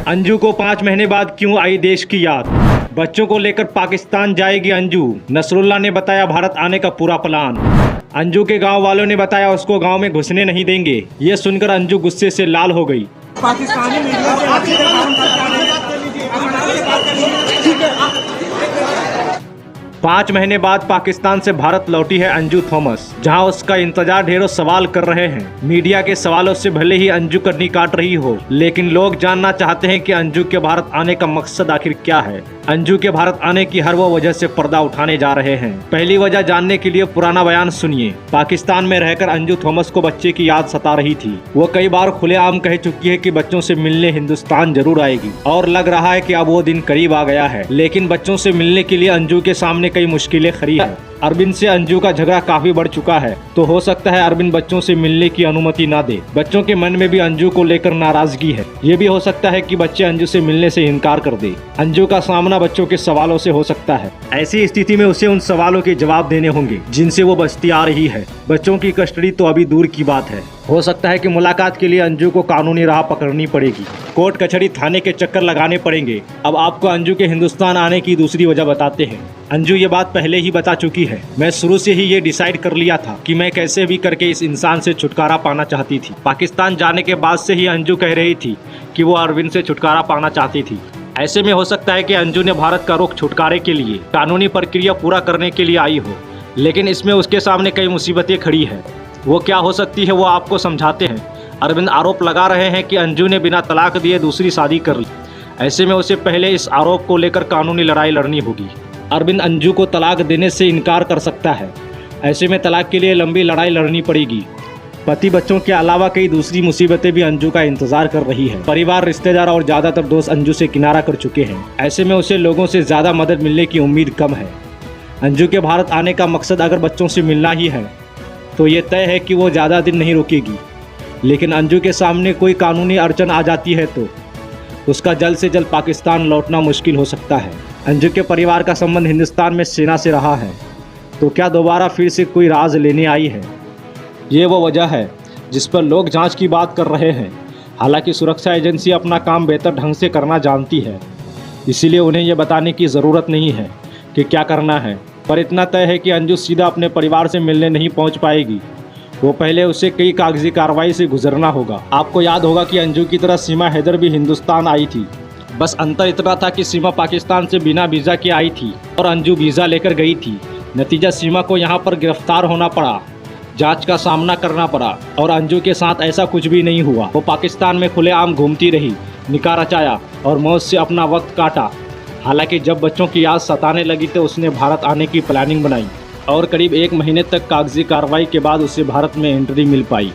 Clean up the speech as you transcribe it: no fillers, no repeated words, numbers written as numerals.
अंजू को 5 महीने बाद क्यों आई देश की याद। बच्चों को लेकर पाकिस्तान जाएगी अंजू। नसरुल्ला ने बताया भारत आने का पूरा प्लान। अंजू के गांव वालों ने बताया उसको गांव में घुसने नहीं देंगे। ये सुनकर अंजू गुस्से से लाल हो गई। पाकिस्तानी मीडिया के 5 महीने बाद पाकिस्तान से भारत लौटी है अंजू थॉमस, जहां उसका इंतजार ढेरों सवाल कर रहे हैं। मीडिया के सवालों से भले ही अंजू कन्नी काट रही हो, लेकिन लोग जानना चाहते हैं कि अंजू के भारत आने का मकसद आखिर क्या है। अंजू के भारत आने की हर वो वजह से पर्दा उठाने जा रहे हैं। पहली वजह जानने के लिए पुराना बयान सुनिए। पाकिस्तान में रहकर अंजू थॉमस को बच्चे की याद सता रही थी। वो कई बार खुलेआम कह चुकी है कि बच्चों से मिलने हिंदुस्तान जरूर आएगी और लग रहा है कि अब वो दिन करीब आ गया है। लेकिन बच्चों से मिलने के लिए अंजू के सामने कई मुश्किलें खड़ी है। अरविंद से अंजू का झगड़ा काफी बढ़ चुका है, तो हो सकता है अरविंद बच्चों से मिलने की अनुमति ना दे। बच्चों के मन में भी अंजू को लेकर नाराजगी है। ये भी हो सकता है कि बच्चे अंजू से मिलने से इनकार कर दे। अंजू का सामना बच्चों के सवालों से हो सकता है। ऐसी स्थिति में उसे उन सवालों के जवाब देने होंगे जिनसे वो बचती आ रही है। बच्चों की कस्टडी तो अभी दूर की बात है। हो सकता है कि मुलाकात के लिए अंजू को कानूनी राह पकड़नी पड़ेगी। कोर्ट कचहरी थाने के चक्कर लगाने पड़ेंगे। अब आपको अंजू के हिंदुस्तान आने की दूसरी वजह बताते हैं। अंजू ये बात पहले ही बता चुकी है। मैं शुरू से ही ये डिसाइड कर लिया था कि मैं कैसे भी करके इस इंसान से छुटकारा पाना चाहती थी। पाकिस्तान जाने के बाद से ही अंजू कह रही थी कि वो अरविंद से छुटकारा पाना चाहती थी। ऐसे में हो सकता है कि अंजू ने भारत का रुख छुटकारे के लिए कानूनी प्रक्रिया पूरा करने के लिए आई हो, लेकिन इसमें उसके सामने कई मुसीबतें खड़ी है। वो क्या हो सकती है वो आपको समझाते हैं। अरविंद आरोप लगा रहे हैं कि अंजू ने बिना तलाक दिए दूसरी शादी कर ली। ऐसे में उसे पहले इस आरोप को लेकर कानूनी लड़ाई लड़नी होगी। अरविंद अंजू को तलाक देने से इनकार कर सकता है। ऐसे में तलाक के लिए लंबी लड़ाई लड़नी पड़ेगी। पति बच्चों के अलावा कई दूसरी मुसीबतें भी अंजू का इंतजार कर रही है। परिवार, रिश्तेदार और ज़्यादातर दोस्त अंजू से किनारा कर चुके हैं। ऐसे में उसे लोगों से ज़्यादा मदद मिलने की उम्मीद कम है। अंजू के भारत आने का मकसद अगर बच्चों से मिलना ही है तो ये तय है कि वो ज़्यादा दिन नहीं रुकेगी। लेकिन अंजू के सामने कोई कानूनी अड़चन आ जाती है तो उसका जल्द से जल्द पाकिस्तान लौटना मुश्किल हो सकता है। अंजू के परिवार का संबंध हिंदुस्तान में सेना से रहा है, तो क्या दोबारा फिर से कोई राज लेने आई है? ये वो वजह है जिस पर लोग जांच की बात कर रहे हैं। हालांकि सुरक्षा एजेंसी अपना काम बेहतर ढंग से करना जानती है, इसीलिए उन्हें यह बताने की ज़रूरत नहीं है कि क्या करना है। पर इतना तय है कि अंजू सीधा अपने परिवार से मिलने नहीं पहुंच पाएगी। वो पहले उसे कई कागजी कार्रवाई से गुजरना होगा। आपको याद होगा कि अंजू की तरह सीमा हैदर भी हिंदुस्तान आई थी। बस अंतर इतना था कि सीमा पाकिस्तान से बिना वीज़ा के आई थी और अंजू वीज़ा लेकर गई थी। नतीजा सीमा को यहाँ पर गिरफ्तार होना पड़ा, जांच का सामना करना पड़ा और अंजू के साथ ऐसा कुछ भी नहीं हुआ। वो पाकिस्तान में खुलेआम घूमती रही, निकाह रचाया और मौज से अपना वक्त काटा। हालांकि जब बच्चों की याद सताने लगी तो उसने भारत आने की प्लानिंग बनाई और करीब 1 महीने तक कागजी कार्रवाई के बाद उसे भारत में एंट्री मिल पाई।